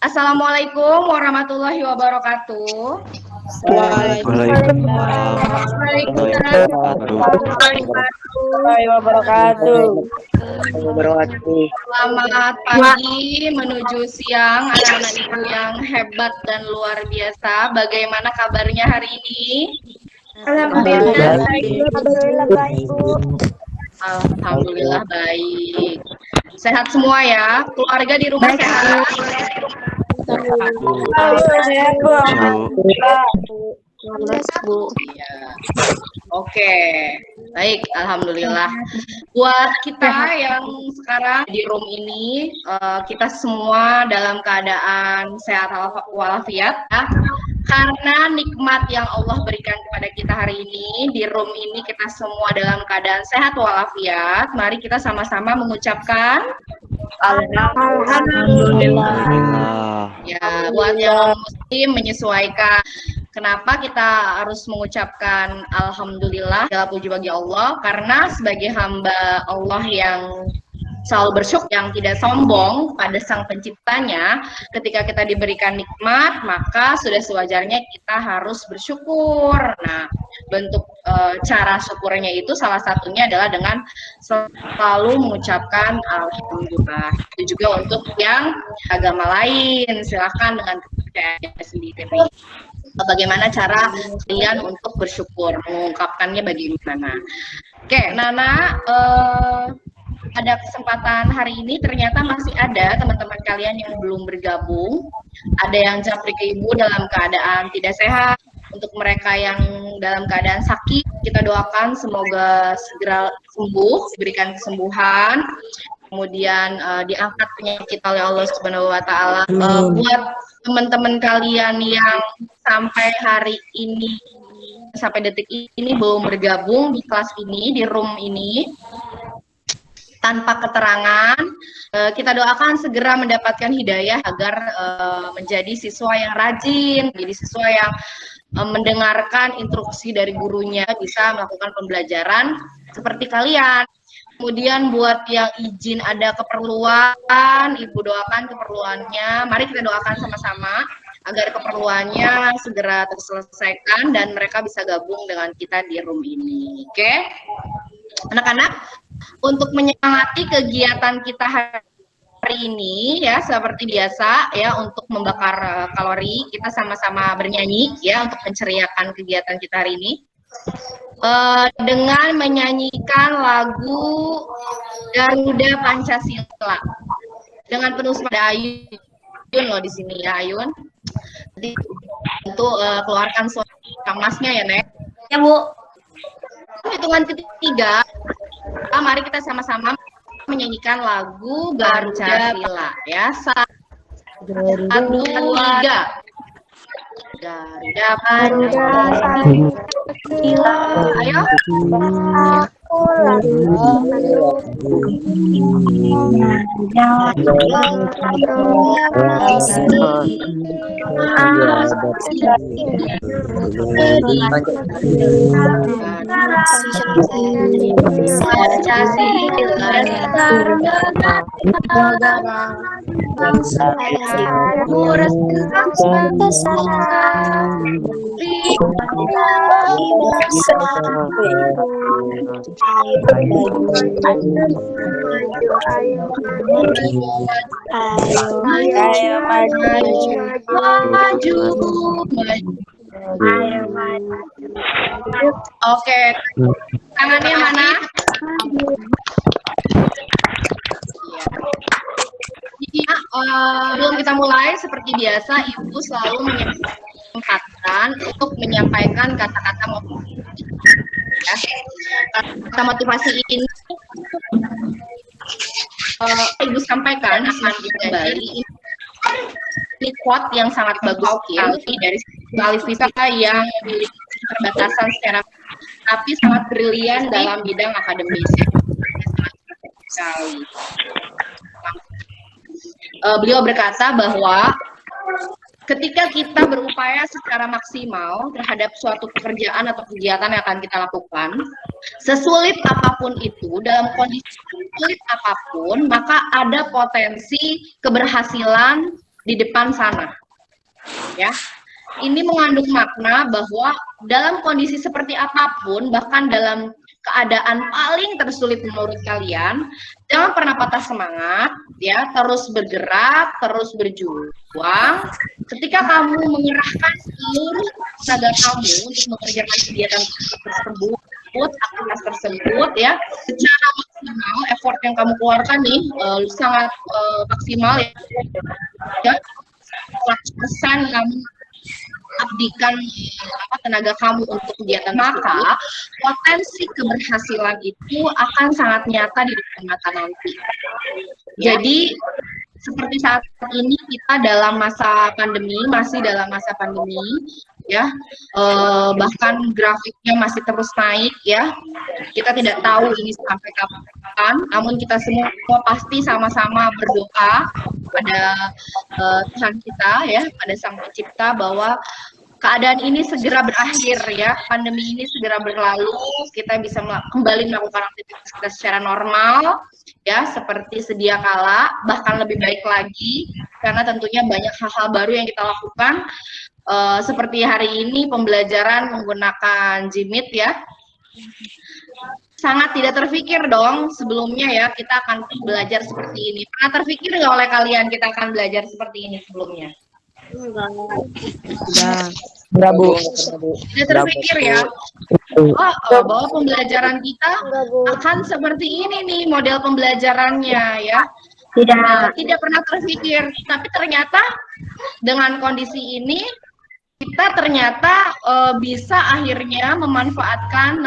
Assalamualaikum warahmatullahi wabarakatuh. Waalaikumsalam warahmatullahi wabarakatuh. Selamat pagi menuju siang anak-anak ibu yang hebat dan luar biasa. Bagaimana kabarnya hari ini? Alhamdulillah baik, Bu. Alhamdulillah baik. Sehat semua ya? Keluarga di rumah sehat? Sehat, Bu. Alhamdulillah. Bu. Ya. Oke, baik, alhamdulillah. Buat kita yang sekarang di room ini, kita semua dalam keadaan sehat walafiat, ya. Karena nikmat yang Allah berikan kepada kita hari ini, di room ini kita semua dalam keadaan sehat walafiat. Mari kita sama-sama mengucapkan Alhamdulillah. Ya, buat yang muslim menyesuaikan. Kenapa kita harus mengucapkan alhamdulillah, segala puji bagi Allah, karena sebagai hamba Allah yang selalu bersyukur, yang tidak sombong pada sang penciptanya, ketika kita diberikan nikmat, maka sudah sewajarnya kita harus bersyukur. Nah, bentuk cara syukurnya itu salah satunya adalah dengan selalu mengucapkan alhamdulillah. Itu juga untuk yang agama lain, silahkan dengan kepercayaannya sendiri. Bagaimana cara kalian untuk bersyukur, mengungkapkannya bagaimana? Oke, Nana, pada kesempatan hari ini ternyata masih ada teman-teman kalian yang belum bergabung. Ada yang japri ke ibu dalam keadaan tidak sehat. Untuk mereka yang dalam keadaan sakit, kita doakan semoga segera sembuh, diberikan kesembuhan. Kemudian diangkat penyakit oleh Allah Subhanahu wa taala. Buat teman-teman kalian yang sampai hari ini, sampai detik ini belum bergabung di kelas ini, di room ini, tanpa keterangan, kita doakan segera mendapatkan hidayah agar menjadi siswa yang rajin, menjadi siswa yang mendengarkan instruksi dari gurunya, bisa melakukan pembelajaran seperti kalian. Kemudian buat yang izin ada keperluan, ibu doakan keperluannya. Mari kita doakan sama-sama agar keperluannya segera terselesaikan dan mereka bisa gabung dengan kita di room ini. Oke? Anak-anak, untuk menyemangati kegiatan kita hari ini ya, seperti biasa ya, untuk membakar kalori, kita sama-sama bernyanyi ya untuk menceriakan kegiatan kita hari ini. Dengan menyanyikan lagu Garuda Pancasila dengan penuh semangat. Ayun loh di sini ya, Ayun. Jadi untuk keluarkan suara emasnya ya, Nek. Ya, Bu. Hitungan ketiga, mari kita sama-sama menyanyikan lagu Garuda Pancasila ya. 1, 2, 3. Garuda Pancasila. Ayo. Oke, tangannya mana? Ya, sebelum kita mulai, seperti biasa, Ibu selalu menyempatkan untuk menyampaikan kata-kata motivasi. Ya. Kata motivasi ini Ibu sampaikan akan kembali. Ini quote yang sangat bagus sekali dari Alifita yang memiliki keterbatasan secara, tapi sangat brilian dalam bidang akademis. Sekali. Beliau berkata bahwa ketika kita berupaya secara maksimal terhadap suatu pekerjaan atau kegiatan yang akan kita lakukan, sesulit apapun itu, dalam kondisi sulit apapun, maka ada potensi keberhasilan di depan sana. Ya. Ini mengandung makna bahwa dalam kondisi seperti apapun, bahkan dalam keadaan paling tersulit menurut kalian, jangan pernah patah semangat, ya, terus bergerak, terus berjuang. Ketika kamu mengerahkan seluruh tenaga kamu untuk mengerjakan kegiatan tersebut, aktivitas tersebut, ya, secara maksimal, effort yang kamu keluarkan nih sangat maksimal, ya, 100% kamu abdikan tenaga kamu untuk kegiatan, maka potensi keberhasilan itu akan sangat nyata di depan mata nanti. Jadi seperti saat ini kita dalam masa pandemi, masih dalam masa pandemi, ya, bahkan grafiknya masih terus naik, ya. Kita tidak tahu ini sampai kapan, namun kita semua pasti sama-sama berdoa pada Tuhan kita, ya, pada Sang Pencipta, bahwa keadaan ini segera berakhir, ya, pandemi ini segera berlalu, kita bisa kembali melakukan aktivitas kita secara normal, ya, seperti sedia kala, bahkan lebih baik lagi, karena tentunya banyak hal-hal baru yang kita lakukan, seperti hari ini pembelajaran menggunakan Jimit, ya. Sangat tidak terfikir dong sebelumnya, ya, kita akan belajar seperti ini. Pernah terfikir nggak oleh kalian kita akan belajar seperti ini sebelumnya? Enggak, Bu. Tidak terfikir, ya, bahwa pembelajaran kita akan seperti ini nih model pembelajarannya, ya. Tidak pernah terfikir, tapi ternyata dengan kondisi ini kita ternyata bisa akhirnya memanfaatkan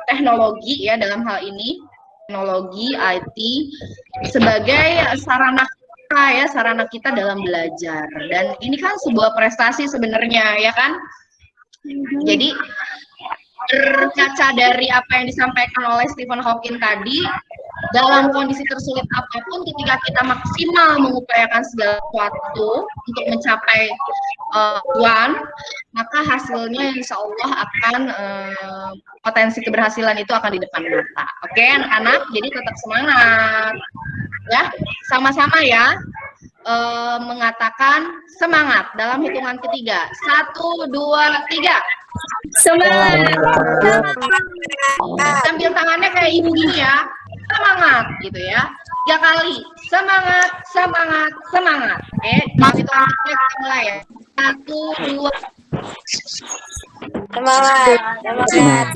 teknologi, ya, dalam hal ini teknologi IT sebagai sarana kita, ya, sarana kita dalam belajar, dan ini kan sebuah prestasi sebenarnya, ya kan. Jadi berkaca dari apa yang disampaikan oleh Stephen Hawking tadi, dalam kondisi tersulit apapun, ketika kita maksimal mengupayakan segala sesuatu untuk mencapai tujuan, maka hasilnya insya Allah akan potensi keberhasilan itu akan di depan mata. Oke, anak-anak, jadi tetap semangat, ya, sama-sama, ya, mengatakan semangat dalam hitungan ketiga. 1, 2, 3. Semangat. Sambil tangannya kayak ibu gini, ya, semangat gitu, ya, 3 kali, semangat, semangat, semangat. Oke, dalam hitungan ketiga kita mulai, ya. 1, 2. Semangat. Semangat.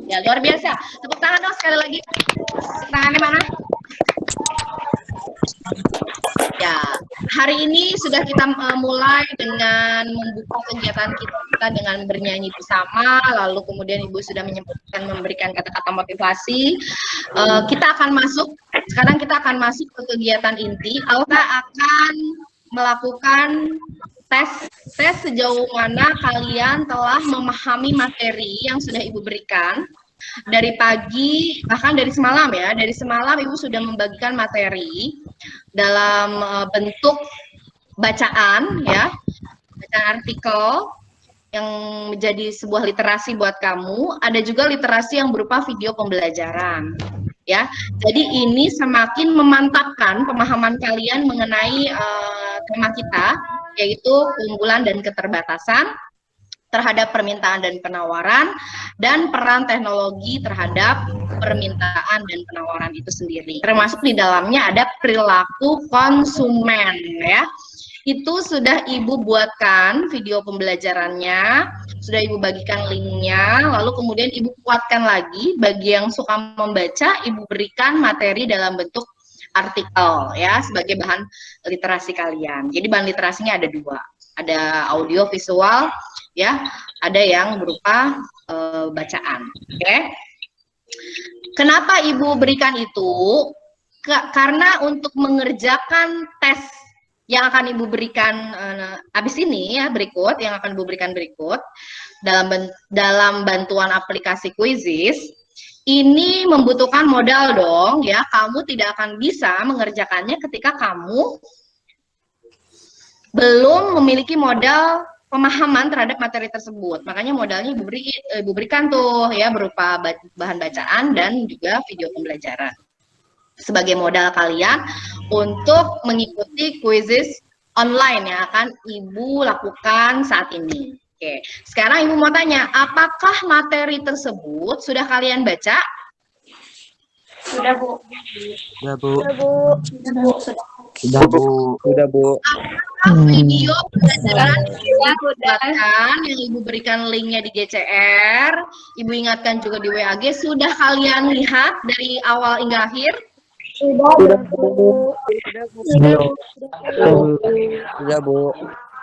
Ya, luar biasa. Tepuk tangan dong sekali lagi. Tepuk tangannya mana? Ya, hari ini sudah kita mulai dengan membuka kegiatan kita dengan bernyanyi bersama, lalu kemudian Ibu sudah memberikan kata-kata motivasi. Sekarang kita akan masuk ke kegiatan inti. Kita akan melakukan tes sejauh mana kalian telah memahami materi yang sudah Ibu berikan. Dari pagi, bahkan dari semalam, ya, dari semalam Ibu sudah membagikan materi dalam bentuk bacaan, ya, bacaan artikel yang menjadi sebuah literasi buat kamu. Ada juga literasi yang berupa video pembelajaran, ya. Jadi ini semakin memantapkan pemahaman kalian mengenai tema kita, yaitu keunggulan dan keterbatasan terhadap permintaan dan penawaran, dan peran teknologi terhadap permintaan dan penawaran itu sendiri. Termasuk di dalamnya ada perilaku konsumen, ya. Itu sudah Ibu buatkan video pembelajarannya, sudah Ibu bagikan linknya, lalu kemudian Ibu kuatkan lagi. Bagi yang suka membaca, Ibu berikan materi dalam bentuk artikel, ya, sebagai bahan literasi kalian. Jadi bahan literasinya ada 2, ada audio visual, ya, ada yang berupa bacaan. Oke. Kenapa Ibu berikan itu? Karena untuk mengerjakan tes yang akan Ibu berikan habis ini, ya, berikut yang akan Ibu berikan berikut dalam bantuan aplikasi Quizizz, ini membutuhkan modal dong, ya. Kamu tidak akan bisa mengerjakannya ketika kamu belum memiliki modal pemahaman terhadap materi tersebut. Makanya modalnya Ibu berikan tuh, ya, berupa bahan bacaan dan juga video pembelajaran. sebagai modal kalian untuk mengikuti quizzes online yang akan Ibu lakukan saat ini. Oke, sekarang Ibu mau tanya, apakah materi tersebut sudah kalian baca? Sudah, Bu. Sudah, Bu. Sudah, Bu. Sudah, Bu. Sudah, Bu. Video pelajaran yang Ibu berikan linknya di GCR, Ibu ingatkan juga di WAG, sudah kalian lihat dari awal hingga akhir? Sudah, Bu. Sudah, Bu.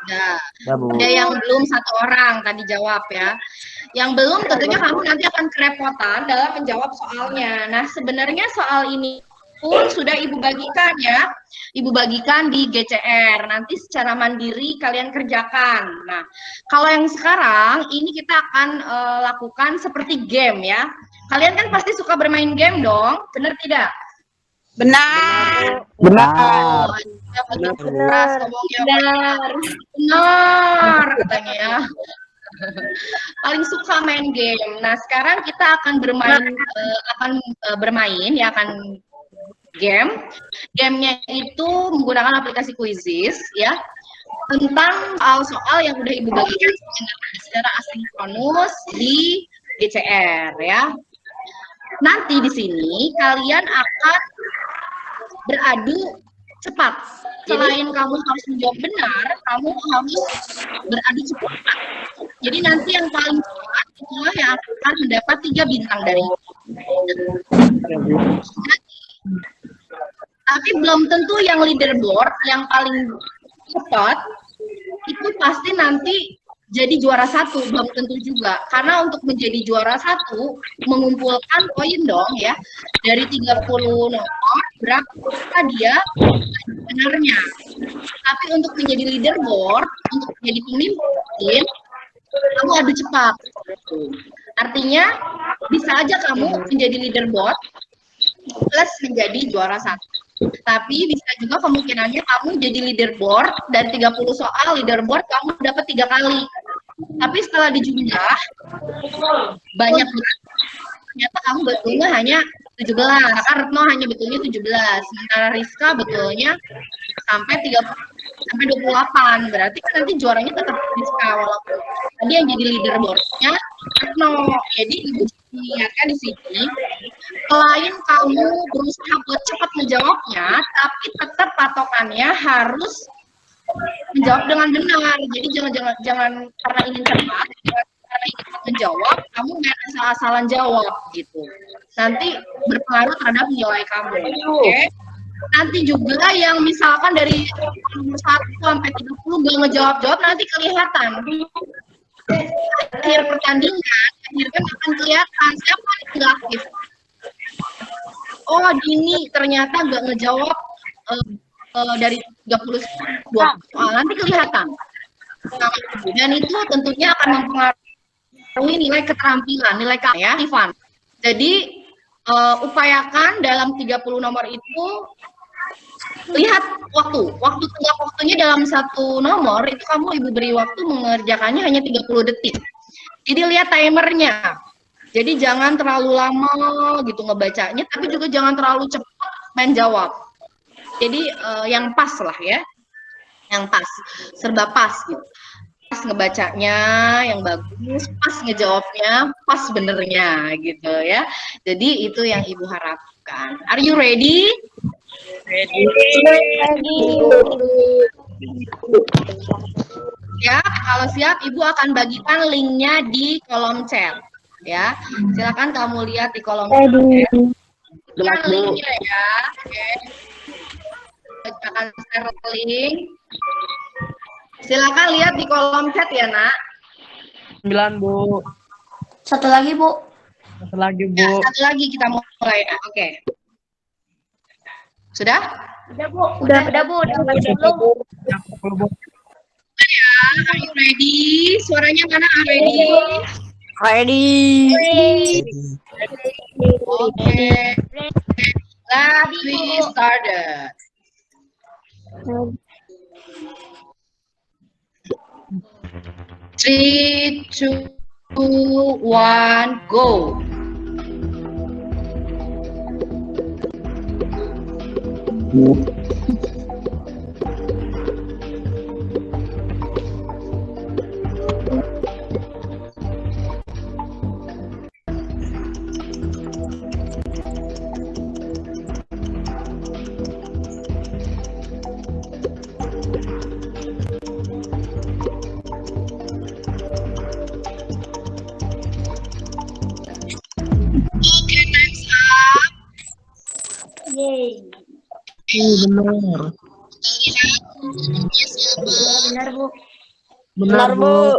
Nah, Sudah, Bu. ada yang belum satu orang tadi jawab ya. Yang belum tentunya kamu nanti akan kerepotan dalam menjawab soalnya. Nah, sebenarnya soal ini pun sudah Ibu bagikan ya. Ibu bagikan di GCR. Nanti secara mandiri kalian kerjakan. Nah, kalau yang sekarang ini kita akan lakukan seperti game ya. Kalian kan pasti suka bermain game dong, benar tidak? Benar. Benar. Benar. Benar katanya ya. Paling suka main game. Nah, sekarang kita akan bermain ya, akan game. Gamenya itu menggunakan aplikasi Quizizz ya, tentang soal-soal yang udah Ibu bagikan secara asinkronus di GCR ya. Nanti di sini kalian akan beradu cepat. Selain kamu harus menjawab benar, kamu harus beradu cepat. Jadi nanti yang paling cepat itulah yang akan mendapat 3 bintang dari Ibu. Tapi belum tentu yang leaderboard yang paling cepat itu pasti nanti jadi juara 1, belum tentu juga. Karena untuk menjadi juara 1 mengumpulkan poin dong ya. Dari 30 nomor berapa dia benarnya. Tapi untuk menjadi leaderboard, untuk menjadi pemimpin, kamu adu cepat. Artinya bisa aja kamu menjadi leaderboard plus menjadi juara 1. Tapi bisa juga kemungkinannya kamu jadi leaderboard dan 30 soal leaderboard kamu dapat 3 kali. Tapi setelah dijumlah banyak banget, ternyata kamu betulnya hanya 17, Retno hanya betulnya 17, sementara Rizka betulnya sampai 28. Berarti kan nanti juaranya tetap Rizka, walaupun tadi yang jadi leaderboardnya Retno. Jadi Ibu ingatkan di sini, selain kamu berusaha buat cepat menjawabnya, tapi tetap patokannya harus menjawab dengan benar. Jadi jangan karena ingin cepat, karena ingin menjawab, kamu main asal-asalan jawab gitu. Nanti berpengaruh terhadap nilai kamu. Oke? Nanti juga yang misalkan dari nomor 1 sampai 30 gak ngejawab-jawab, nanti kelihatan. Akhir pertandingan, akhirnya akan kelihatan siapa yang nggak aktif. Oh, Dini ternyata nggak ngejawab dari 30 soal, nanti kelihatan. Dan itu tentunya akan mempengaruhi nilai keterampilan, nilai keaktifan. Jadi upayakan dalam 30 nomor itu lihat waktunya dalam satu nomor itu kamu Ibu beri waktu mengerjakannya hanya 30 detik. Jadi lihat timernya. Jadi jangan terlalu lama gitu ngebacanya, tapi juga jangan terlalu cepat main jawab. Jadi yang pas lah ya, yang pas, serba pas gitu. Pas ngebacanya, yang bagus, pas ngejawabnya, pas benernya gitu ya. Jadi itu yang Ibu harapkan. Are you ready? Ready. Ya, kalau siap Ibu akan bagikan linknya di kolom chat. Ya, silakan kamu lihat di kolom chat. Linknya ya. Oke. Akan share link. Silakan lihat di kolom chat ya, Nak. 9, Bu. Satu lagi, Bu. Satu lagi, Bu. Ya, satu lagi kita mulai. Oke. Sudah? Udah, Bu. Udah, Bu. Udah belum? Ya, are you ready? Suaranya mana? Are ready? Ready. Oke. Let's we started. 3, 2, 1, go. Bu. Oke, next up. Yeay. Benar. Kita lihat leaderboardnya siapa? Benar, Bu. Benar, Bu.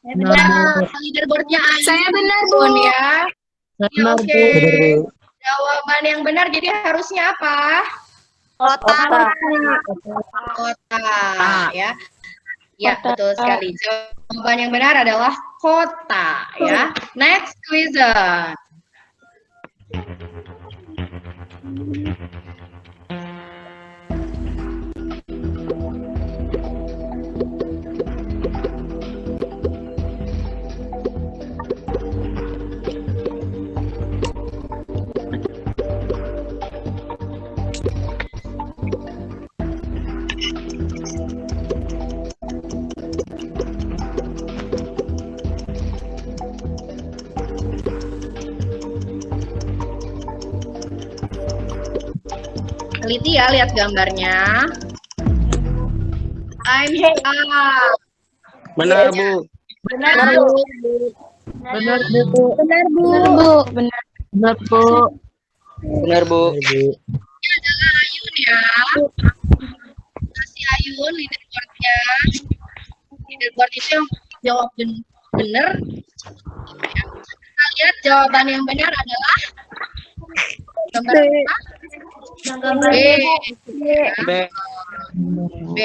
Benar, Bu. Leaderboardnya Saya benar, Bu. Ayun ya. Ya, Benar, oke. Bu. Benar, Bu. Jawaban yang benar jadi harusnya apa? Kota. Kota, ya. Ya, betul sekali. Jawaban yang benar adalah kota, ya. Next question. Teliti ya, lihat gambarnya. Time's up. Benar, Bu. Benar, Bu. Benar, Bu. Benar, Bu. Benar. Benar, Bu. Benar, Bu. Ini adalah Ayun ya. Kasih Ayun leaderboardnya. Leaderboard itu yang jawab benar. Ya. Kita lihat jawaban yang benar adalah gambar apa? Gambar B. B. B.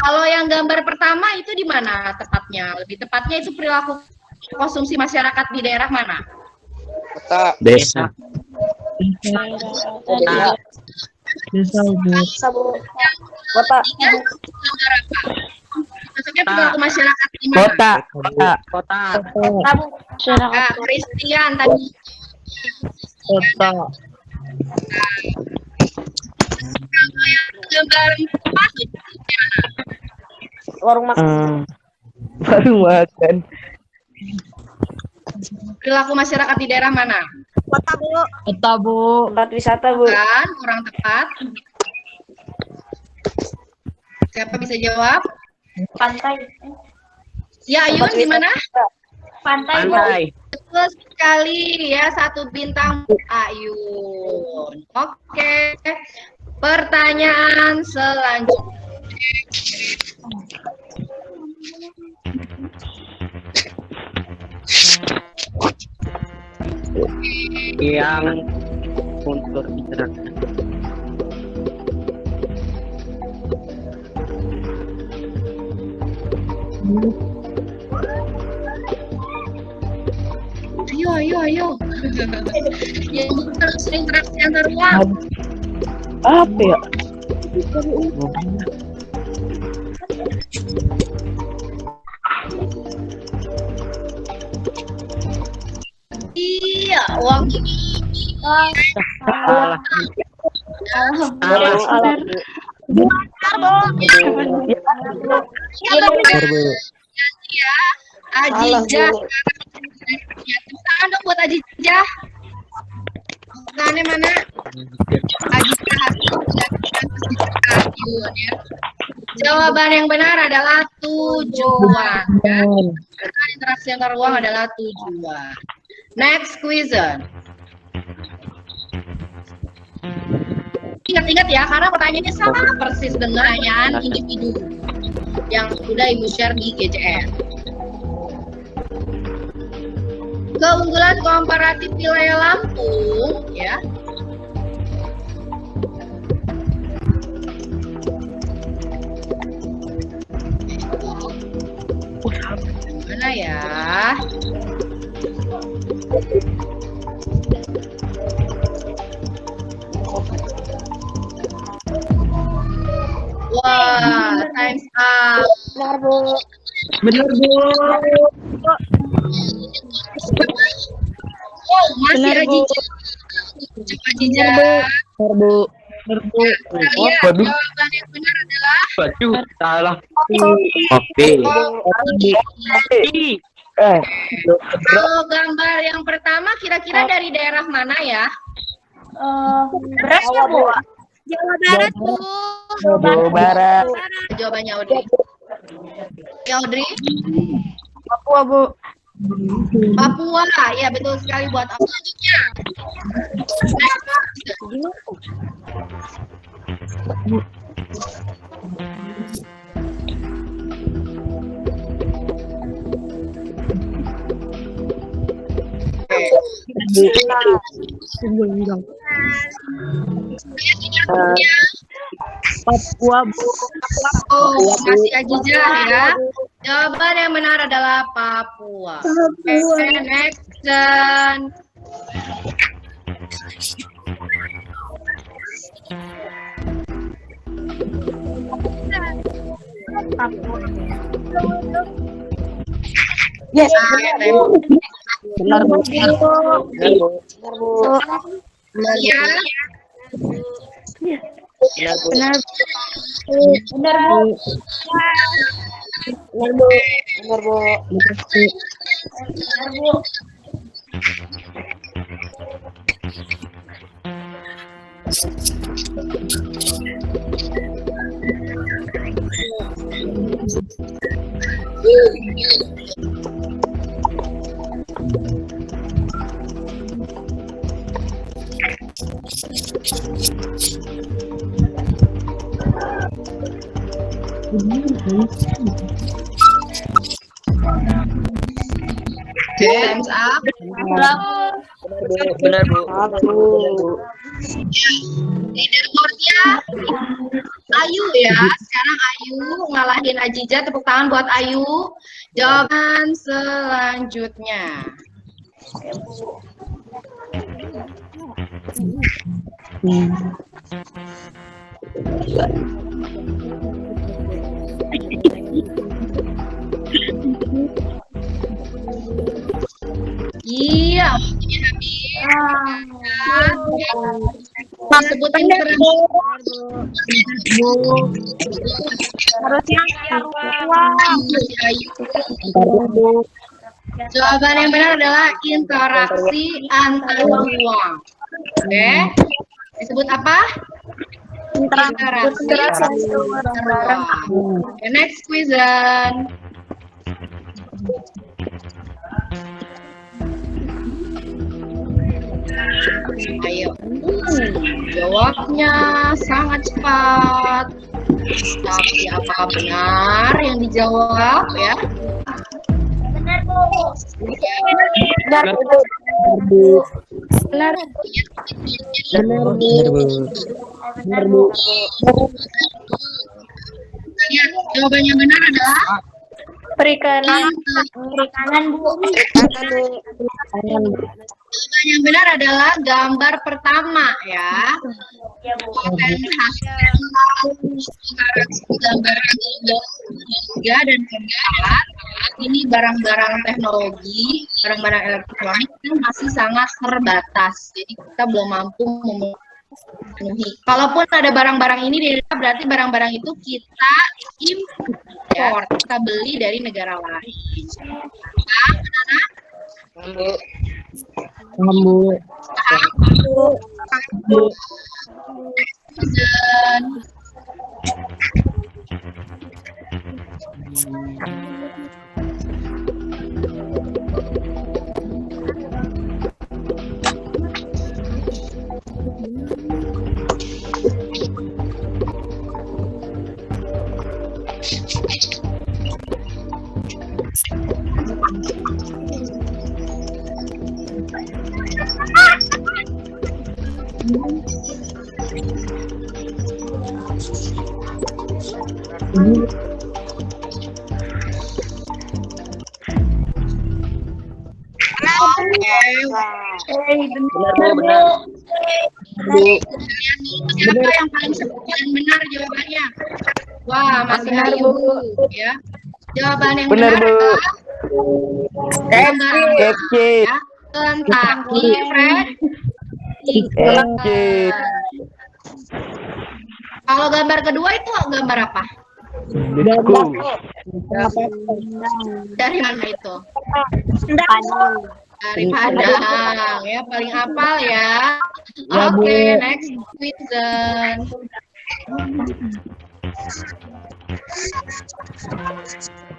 Kalau yang gambar pertama itu di mana tepatnya? Lebih tepatnya itu perilaku konsumsi masyarakat di daerah mana? Kota. Desa. Kota. Desa, Bu. Kota. Tiga, gambar apa? Maksudnya perilaku masyarakat di mana? Kota. Kota. Kota. Kota, Bu. Nah, Christian tadi. Kota. Kalau yang gambar empat itu di mana? Warung makan. Baru makan. Perilaku masyarakat di daerah mana? Kota, Bu. Kota, Bu. Tempat wisata, Bu. Kan, kurang tepat. Siapa bisa jawab? Pantai. Ya, Ayun di mana? Pantai, Bu. Pantai. Betul sekali ya, 1 bintang Ayun. Oke. Pertanyaan selanjutnya. Yang untuk internet. Ayo. Yang harus interaksi antar ruang. Apa ya? Iya, uang ini. Salah. Salah. Benar, Bu. Ya, Ajijah. Ya, tepuk tangan dong buat Ajijah. Tangannya mana? Ajijah Ayun ya. Jawaban yang benar adalah tujuan. Ya. Interaksi antar ruang adalah tujuan. Next question. Ingat-ingat ya, karena pertanyaannya sama persis dengan pertanyaan individu yang sudah Ibu share di GCR. Keunggulan komparatif wilayah Lampung, ya. Mana ya? Wah, time's up. Benar, Bu. Benar, Bu. Oh, masih Benar, Bu. Ajijah. Coba Ajijah. Benar, Bu. Kita lihat Waduh. jawaban yang benar adalah Waduh, salah. Oke. Ih, kalau gambar yang pertama kira-kira dari daerah mana ya? Beras ya, Bu? Jawa Barat, Bu. Jawa Barat. Jawabannya Audrey. Ya Audrey? Papua, Bu. Papua, ya betul sekali buat apa selanjutnya. Papua, Bu. Oh, masih Ajijah ya. Jawaban yang benar adalah Papua. Oke, next. Dan Yes. Benar, Bu. ya, Benar. Benar, Bu. time's up. benar, Bu. Leaderboardnya Ayu ya. Sekarang Ayu ngalahin Ajijah. Tepuk tangan buat Ayu. Jawaban selanjutnya. Iya, waktunya habis. Sebutin terus. Harusnya Ayu. Jawaban yang benar adalah interaksi antar ruang. Oke. Disebut apa? Interaksi antar ruang. Oke, next quizan. Ayo. Jawabnya sangat cepat. Tapi apa benar yang dijawab ya? benar, Bu. Benar, Bu. Benar. Benar, Bu. Lihat, jawaban yang benar adalah Perikanan, Bu. jawaban yang benar adalah gambar pertama ya. Ya, Bu. Gambar tiga dan keempat ini barang-barang teknologi, barang-barang elektronik kan masih sangat terbatas. Jadi kita belum mampu memenuhi. Kalaupun ada barang-barang ini, berarti barang-barang itu kita import, kita beli dari negara lain. Bu. Dan siapa yang paling benar jawabannya? Wah, masih Ayu ya. Jawaban yang Benar, benar Bu. adalah gambar Kecil. ya. Kentucky Fried Kecil. Kalau gambar kedua itu gambar apa? Dari mana itu? Dari Padang ya, paling hafal ya. Oke, next question.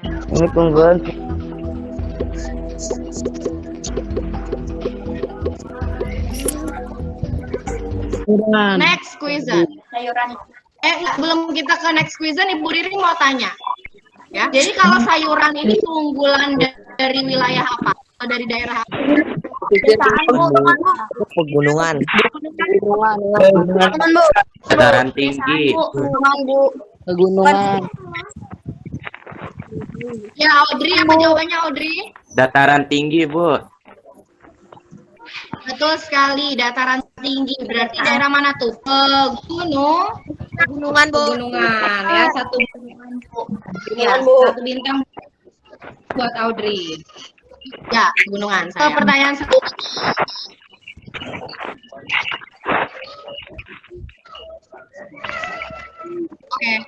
Ini tungguan. Next question. Sayuran. Sebelum kita ke next question, Ibu Riri mau tanya. Ya, jadi kalau sayuran ini keunggulan dari wilayah apa? Atau dari daerah apa? Pegunungan. Dataran tinggi. Pegunungan. Ya, Audrey, apa jawabannya Audrey? Dataran tinggi, Bu. Betul sekali, dataran tinggi. Berarti daerah mana tuh? Pegunungan, Bu. Pegunungan, ya, satu bintang buat Audrey. Ya, pegunungan. Ke pertanyaan selanjutnya. Oke.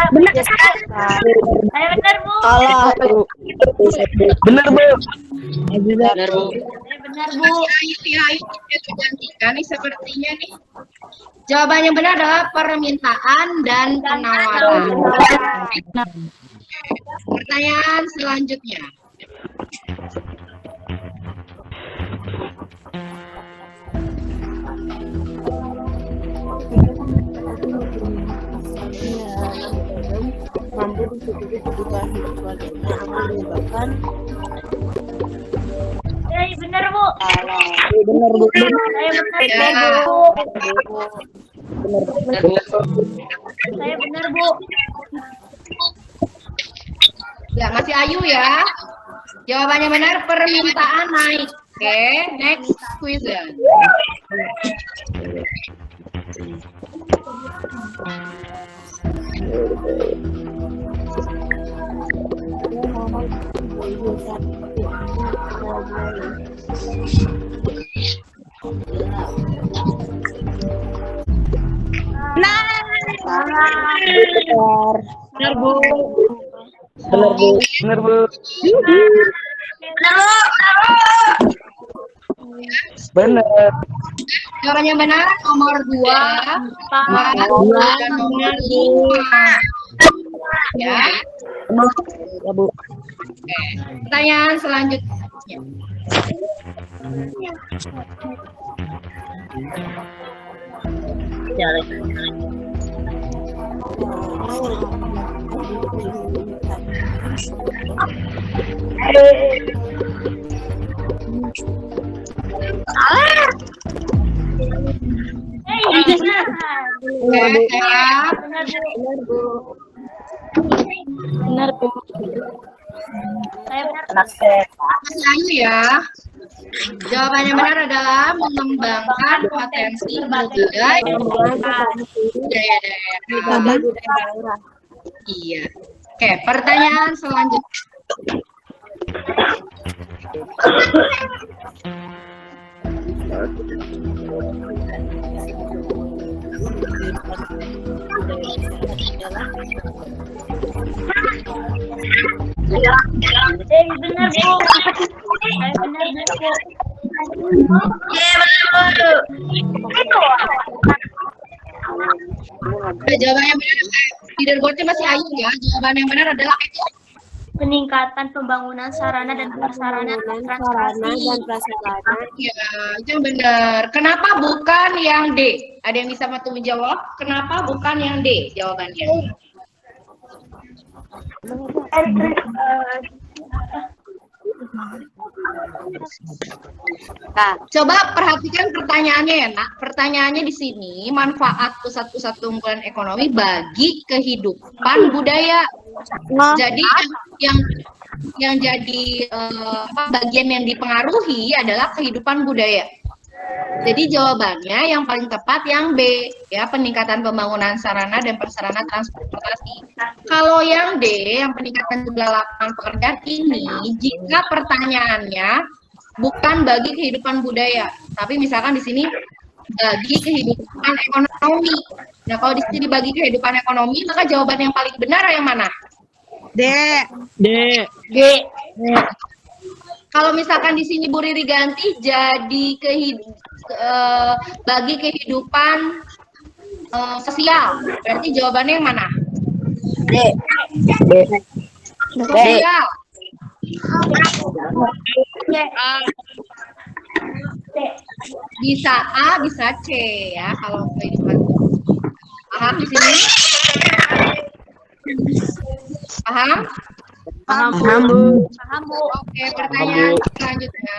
Benar. Saya benar, Bu. Salah. Bener, Bu. Benar, Bu. Saya benar, Bu. Ayo ya, ayo kita gantikan nih sepertinya nih. Jawaban yang benar adalah permintaan dan penawaran. Pertanyaan selanjutnya. Mampu mencukupi kebutuhan hidup keluarganya akan menyebabkan Saya benar, Bu. Bener, Bu. Saya benar, Ya. Bu. Benar, Bu. Saya benar, Bu. Ya, masih Ayu ya. Jawabannya benar, permintaan naik. Oke, next question. Bener, Bu. Bener, Bu. Benar, Bu. Bener. Jawabannya benar, nomor 2. Dan nomor 5. Ya. Ya, Bu. Pertanyaan selanjutnya. Oke, siap. Benar, Bu. Saya benar. Masih Ayu ya. Jawabannya benar adalah mengembangkan potensi budaya daerah. Iya. Oke, pertanyaan selanjutnya. Saya benar, Bu. Saya benar, Bu. Jawaban yang benar, leaderboardnya masih Ayu ya. Jawaban yang benar adalah Peningkatan pembangunan sarana dan prasarana transportasi. ya, itu yang benar. Kenapa bukan yang D? Ada yang bisa bantu menjawab? Kenapa bukan yang D jawabannya? Nah, coba perhatikan pertanyaannya ya, Nak. Pertanyaannya di sini, manfaat pusat-pusat unggulan ekonomi bagi kehidupan budaya. Jadi yang jadi bagian yang dipengaruhi adalah kehidupan budaya. Jadi jawabannya yang paling tepat yang B, ya, peningkatan pembangunan sarana dan prasarana transportasi. Kalau yang D, yang peningkatan jumlah lapangan pekerjaan ini, jika pertanyaannya bukan bagi kehidupan budaya, tapi misalkan di sini bagi kehidupan ekonomi. Nah, kalau di sini bagi kehidupan ekonomi, maka jawaban yang paling benar yang mana? D. Kalau misalkan di sini Bu Riri ganti jadi bagi kehidupan sosial, berarti jawabannya yang mana? D. Sosial. Bisa A, bisa C, ya. Kalau kehidupan paham di sini? Paham? Paham, Bu. Paham, Bu. Oke, pertanyaan selanjutnya.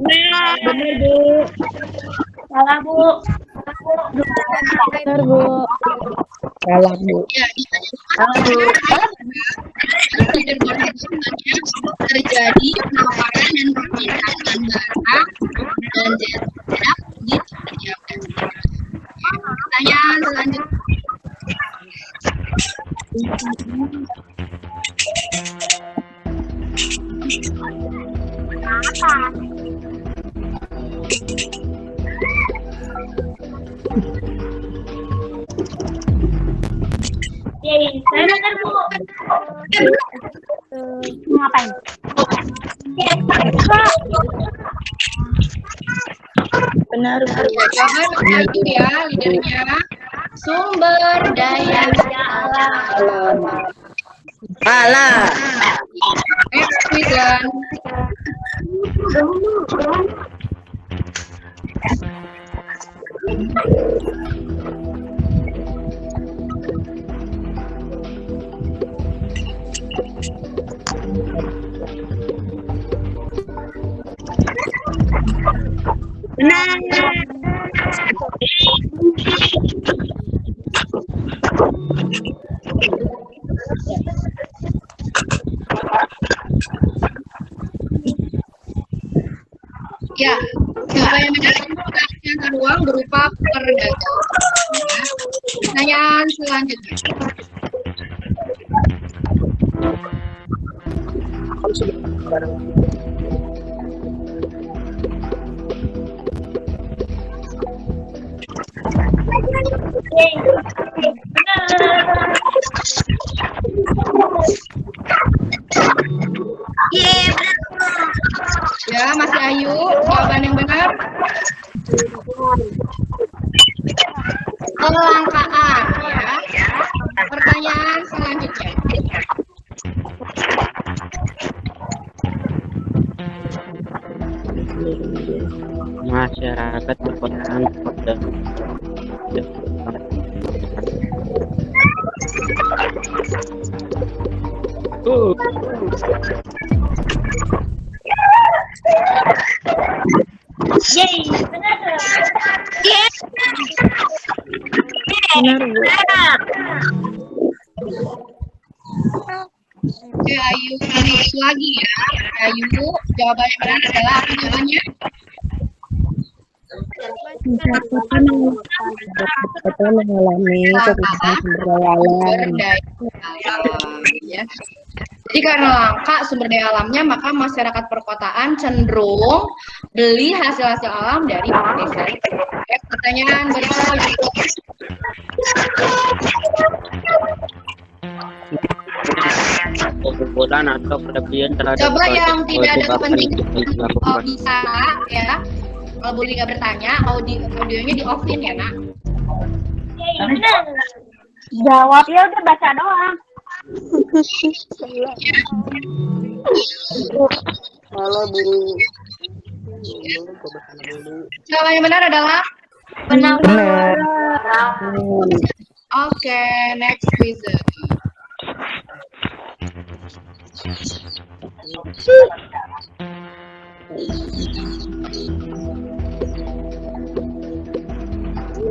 Benar, Bu. Salah, Bu. Benar, Bu. Salah, Bu. Ya, terjadi penawaran dan permintaan barang dan jasa gitu saja. Pertanyaan selanjutnya. Yeay, saya benar, Bu. Ngapain? Benar, Bu. Ya, jawaban itu ya, leadernya. Sumber daya alam. Salah. Next question. Ya, jawaban yang benar itu ruang berupa perdagangan. Pertanyaan selanjutnya. Yeay, benar. Ya, Mas Ayu, jawaban yang benar. Kelangkaan, ya. Pertanyaan selanjutnya. Masyarakat perkotaan pada Yeay, benar. Benar, Bu. Oke, Ayu, lagi ya. Ayu, jawaban yang benar adalah apa jawabannya? Betul mengalami kerusakan sumber daya alam. Ya. Jadi karena langka sumber daya alamnya, maka masyarakat perkotaan cenderung beli hasil-hasil alam dari desa. Oke, pertanyaan berikutnya. kebobolan atau kelebihan terhadap Coba yang tidak ada kewajiban kepentingan bisa ya. Kalau boleh nggak bertanya, audionya di offin ya, Nak. Yeay, benar. Jawabnya udah baca doang. Salah, Bu. Jawaban yang benar adalah Benar. oke, next quiz.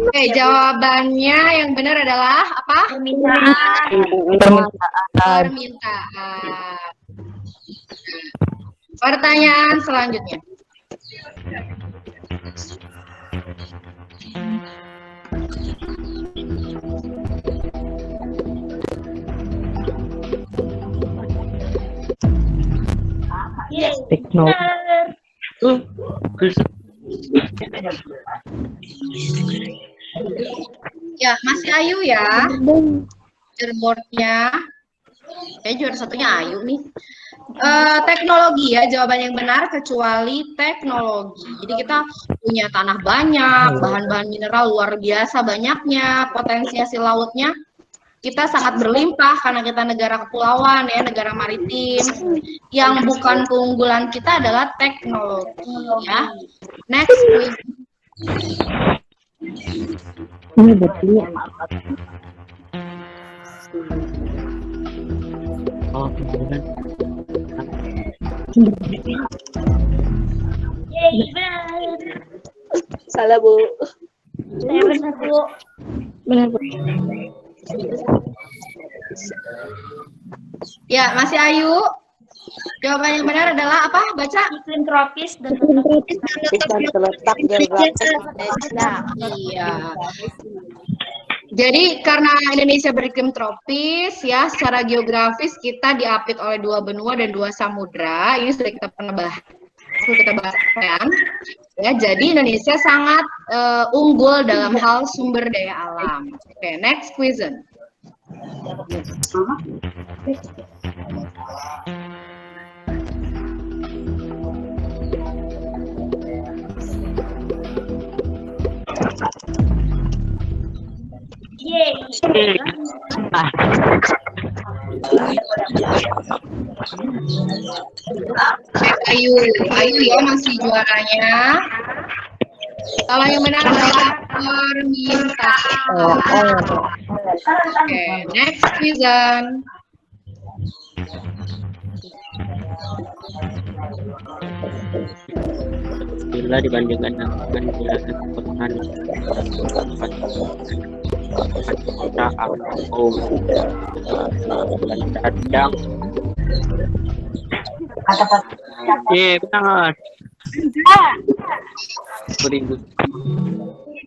Oke, jawabannya yang benar adalah apa? Permintaan. Pertanyaan selanjutnya. Ya, masih Ayu ya. Leaderboardnya. Juara satunya Ayu nih. Teknologi ya, jawaban yang benar kecuali teknologi. Jadi kita punya tanah banyak, bahan-bahan mineral luar biasa banyaknya, potensi hasil lautnya kita sangat berlimpah karena kita negara kepulauan ya, negara maritim. Yang bukan keunggulan kita adalah teknologi ya. Next please. Ini betul. Oh, kemudian. Salah, Bu. Saya benar, Bu. Benar, Bu. Ya, masih Ayu. Jawaban yang benar adalah apa? Baca. Iklim tropis dan Terletak geografis Indonesia. Iya. Jadi karena Indonesia beriklim tropis ya, secara geografis kita diapit oleh 2 benua dan 2 samudra. Ini sudah kita pernah bahas. Kan? Ya, jadi Indonesia sangat unggul dalam hal sumber daya alam. Oke, next question. Ayu ya masih juaranya. Kalau yang benar adalah permintaan. Oke, next question. Bila dibandingkan dengan wilayah kekuatan dadang. Benar. Beribu.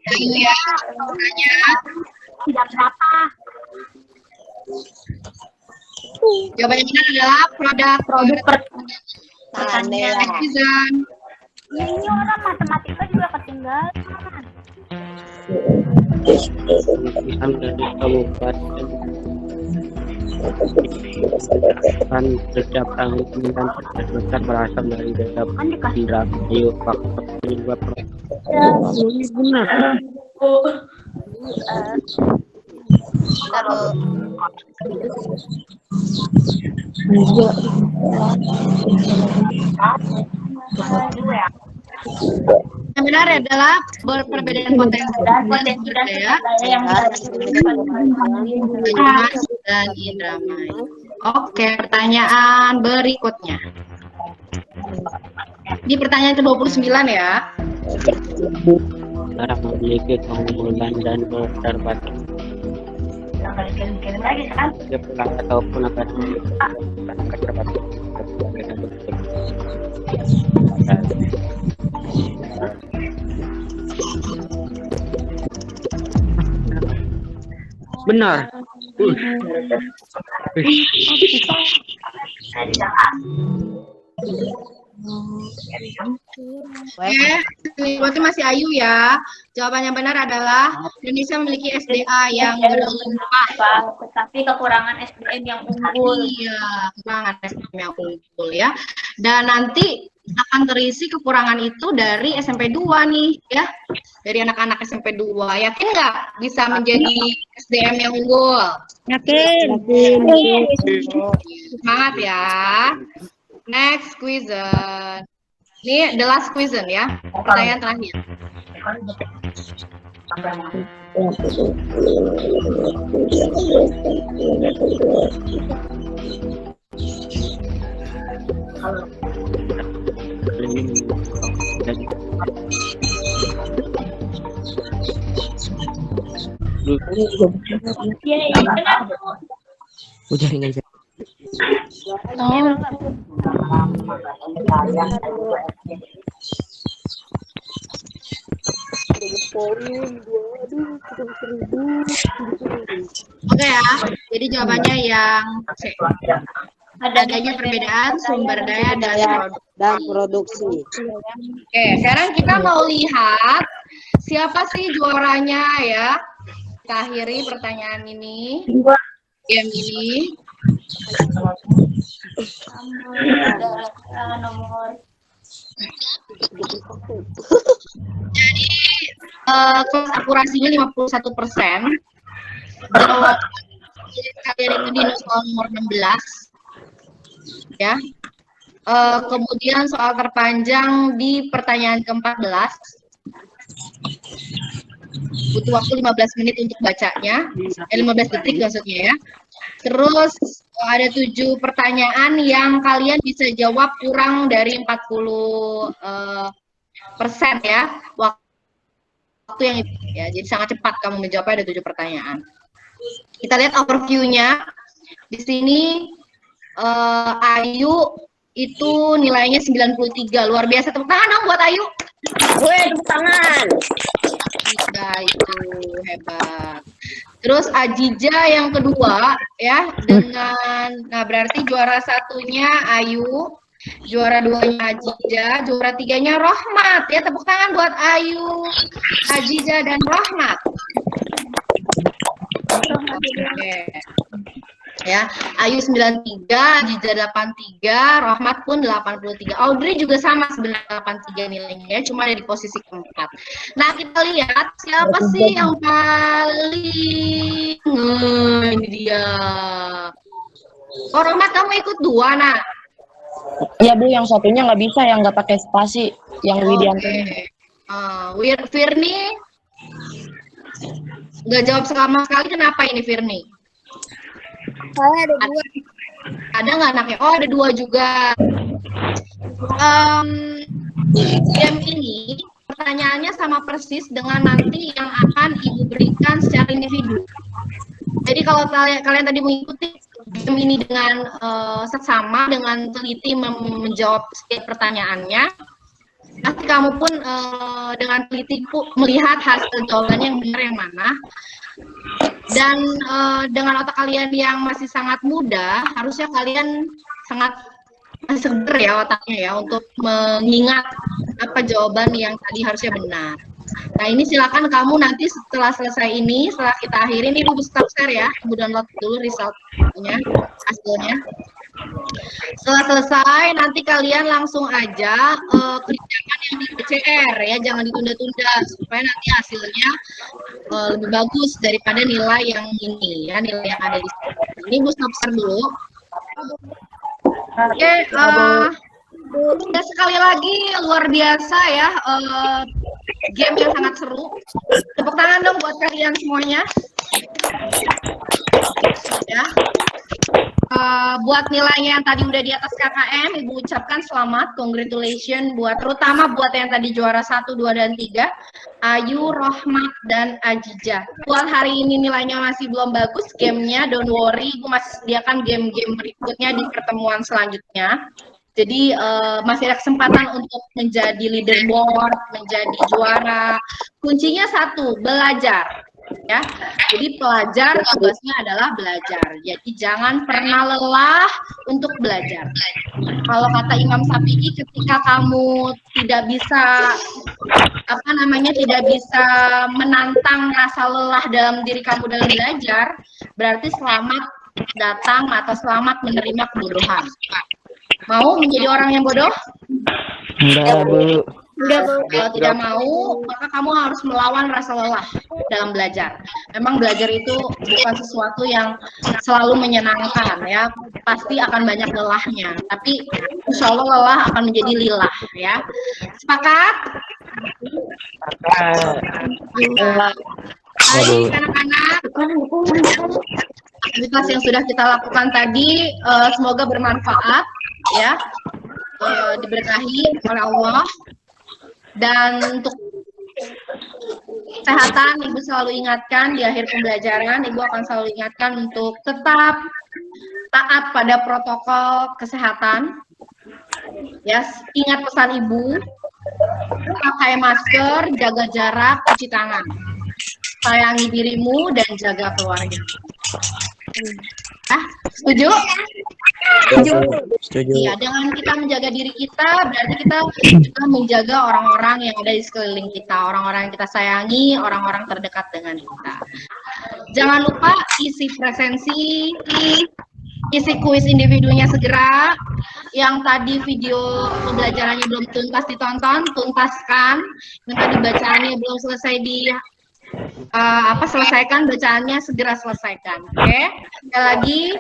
Ayu ya, tanya. tidak berapa. Jawaban yang benar adalah produk Aneh. pertanian. Ini orang matematika juga ketinggalan. Pilihan dari kabupaten kan setiap tahun dan besar berasal dari desa Indramayu. Faktor penyebab ini benar. Yang benar adalah perbedaan potensi daya dan Indramayu. Oke, pertanyaan berikutnya. Di pertanyaan ke-29 ya. Cara memiliki keunggulan dan keterbatasan. Dia pulang ataupun akan keterbatasan. Benar. Berarti masih Ayu ya. Jawaban yang benar adalah Indonesia memiliki SDA yang berlimpah. Tetapi kekurangan SDM yang unggul. Iya, kekurangan SDM yang unggul ya. Dan nanti akan terisi kekurangan itu dari SMP 2 nih ya. Dari anak-anak SMP 2. Yakin nggak bisa menjadi SDM yang unggul? Yakin. Semangat ya. Next question. Ini the last question ya. Pertanyaan terakhir. Jaringan saya. Oke ya, jadi jawabannya yang C. Adanya perbedaan sumber daya Dan produksi. Oke, sekarang kita mau lihat siapa sih juaranya ya. Kita akhiri pertanyaan ini. Game ini. Jadi kelas akurasinya 51%. Jawaban kalian itu di soal nomor 16. Ya. Kemudian soal terpanjang di pertanyaan ke-14. Butuh waktu 15 menit untuk bacanya. 15 detik maksudnya ya. Terus ada 7 pertanyaan yang kalian bisa jawab kurang dari 40% ya. Waktu yang ya, jadi sangat cepat kamu menjawabnya, ada 7 pertanyaan. Kita lihat overview-nya. Di sini Ayu itu nilainya 93, luar biasa. Tepuk tangan dong buat Ayu. Tepuk tangan. Itu hebat. Terus Ajija yang kedua ya dengan, nah berarti juara satunya Ayu, juara duanya Ajija, juara tiganya Rohmat ya. Tepuk tangan buat Ayu, Ajija dan Rohmat. Oke. Ya, Ayu 93, Ajija 83, Rohmat pun 83. Audrey juga sama sebenarnya 83 nilainya, cuma ada di posisi keempat. Nah, kita lihat siapa sih yang paling ini dia. Oh, Rohmat kamu ikut 2, nak. Iya Bu, yang satunya nggak bisa, yang nggak pakai spasi, yang Widianto. Firni nggak jawab sama sekali, kenapa ini Firni? Saya ada 2. Ada nggak anaknya? Oh, ada 2 juga. Game ini pertanyaannya sama persis dengan nanti yang akan Ibu berikan secara individu. Jadi kalau kalian tadi mengikuti game ini dengan seksama, dengan teliti menjawab setiap pertanyaannya, pasti kamu pun dengan teliti melihat hasil jawabannya yang benar yang mana. Dan dengan otak kalian yang masih sangat muda, harusnya kalian sangat seger ya otaknya ya untuk mengingat apa jawaban yang tadi harusnya benar. Nah ini silakan kamu nanti setelah selesai ini, setelah kita akhiri ini Ibu stop share ya, Ibu download dulu resultnya, hasilnya. Setelah selesai nanti kalian langsung aja kerjakan yang di PCR ya, jangan ditunda-tunda supaya nanti hasilnya lebih bagus daripada nilai yang ini ya, nilai yang ada di sini. Ini Bu stop share dulu. Oke, ya sekali lagi luar biasa ya, game yang sangat seru. Tepuk tangan dong buat kalian semuanya. Ya. Buat nilainya yang tadi udah di atas KKM, Ibu ucapkan selamat, congratulations buat terutama buat yang tadi juara 1, 2, dan 3, Ayu, Rohmat, dan Ajija. Buat hari ini nilainya masih belum bagus gamenya, don't worry, Ibu masih sediakan game-game berikutnya di pertemuan selanjutnya. Jadi masih ada kesempatan untuk menjadi leaderboard, menjadi juara. Kuncinya satu, belajar. Ya, jadi pelajar tugasnya adalah belajar. Jadi jangan pernah lelah untuk belajar. Kalau kata Imam Syafi'i, ketika kamu tidak bisa tidak bisa menantang rasa lelah dalam diri kamu dalam belajar, berarti selamat datang atau selamat menerima kebodohan. Mau menjadi orang yang bodoh? Enggak, Bu. Kalau tidak mau, maka kamu harus melawan rasa lelah dalam belajar. Memang belajar itu bukan sesuatu yang selalu menyenangkan ya, pasti akan banyak lelahnya. Tapi insya Allah lelah akan menjadi lilah ya. Sepakat? Baik anak-anak, aktivitas yang sudah kita lakukan tadi semoga bermanfaat ya, diberkahi oleh Allah. Dan untuk kesehatan, Ibu selalu ingatkan di akhir pembelajaran, Ibu akan selalu ingatkan untuk tetap taat pada protokol kesehatan. Ya, ingat pesan Ibu, pakai masker, jaga jarak, cuci tangan. Sayangi dirimu dan jaga keluarga. Setuju? Setuju. Iya, dengan kita menjaga diri kita, berarti kita juga menjaga orang-orang yang ada di sekeliling kita, orang-orang yang kita sayangi, orang-orang terdekat dengan kita. Jangan lupa isi presensi, isi kuis individunya segera. Yang tadi video pembelajarannya belum tuntas ditonton, tuntaskan. Yang tadi bacaannya belum selesai selesaikan, bacaannya segera selesaikan. Oke? Sekali lagi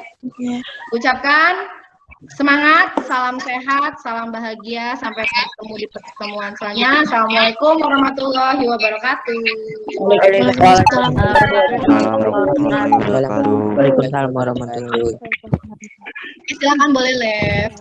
ucapkan semangat, salam sehat, salam bahagia, sampai bertemu di pertemuan selanjutnya. Assalamualaikum warahmatullahi wabarakatuh. Waalaikumsalam warahmatullahi wabarakatuh. Silakan boleh live.